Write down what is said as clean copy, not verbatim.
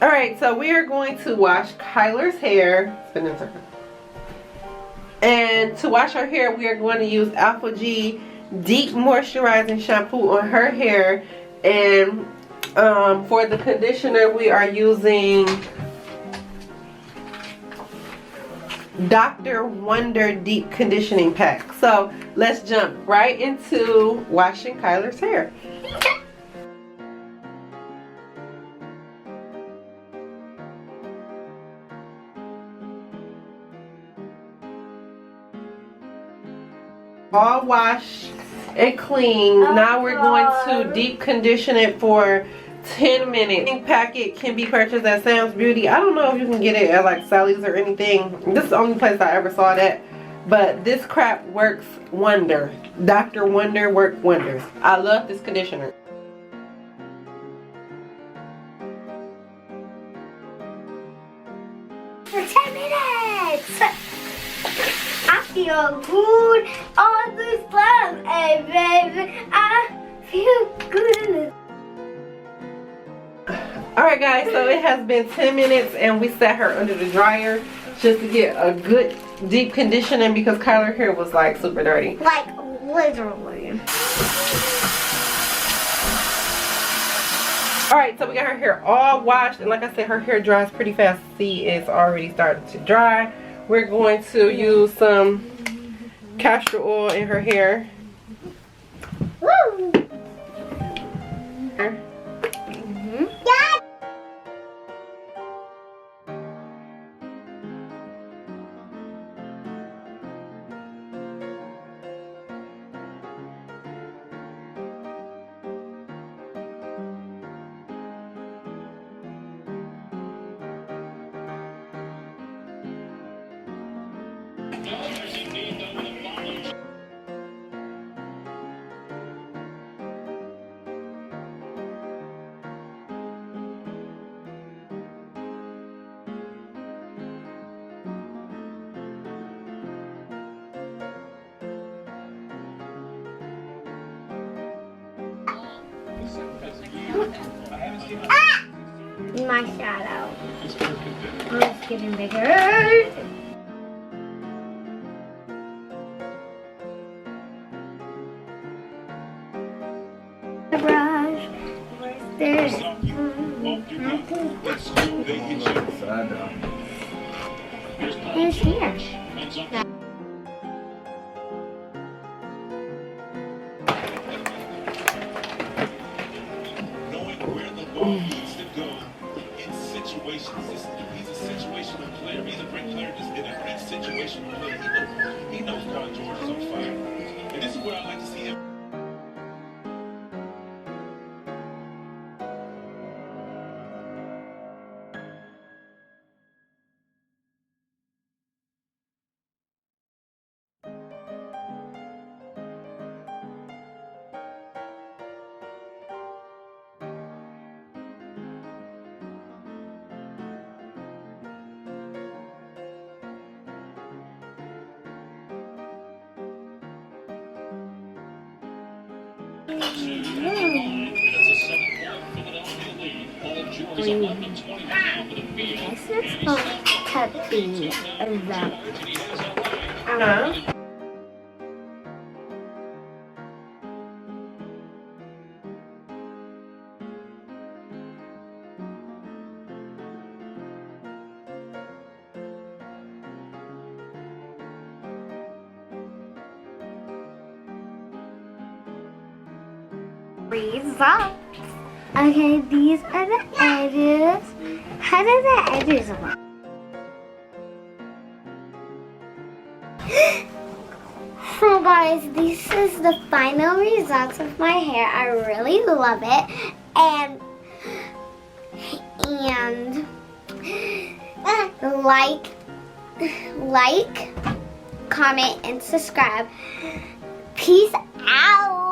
Alright, so we are going to wash Kyler's hair. Spin in circle. And to wash her hair, we are going to use Alpha G Deep Moisturizing Shampoo on her hair. And for the conditioner, we are using Dr. Wonder Deep Conditioning Pack. So let's jump right into washing Kyler's hair. All washed and clean. Now we're going to deep condition it for 10 minutes. The packet can be purchased at Sam's Beauty. I don't know if you can get it at like Sally's or anything. This is the only place I ever saw that. But this crap works wonder. Dr. Wonder works wonders. I love this conditioner. For 10 minutes! I feel good on this cloud, and baby, I feel good. Alright guys, so it has been 10 minutes and we set her under the dryer just to get a good deep conditioning because Kyler's hair was like super dirty. Like literally. Alright, so we got her hair all washed and like I said, her hair dries pretty fast. See, it's already starting to dry. We're going to use some castor oil in her hair. Woo! Ah! My shadow. Oh, it's getting bigger. The brush. There's Who's here? Needs to go in situations. He's a situational player. He's a great player. Just in a great situational player. He knows Paul George is on fire. And this is where I like to see him. This is going to be the results. Okay, these are the edges. How do the edges look? So guys, this is the final results of my hair. I really love it. And like, comment, and subscribe. Peace out.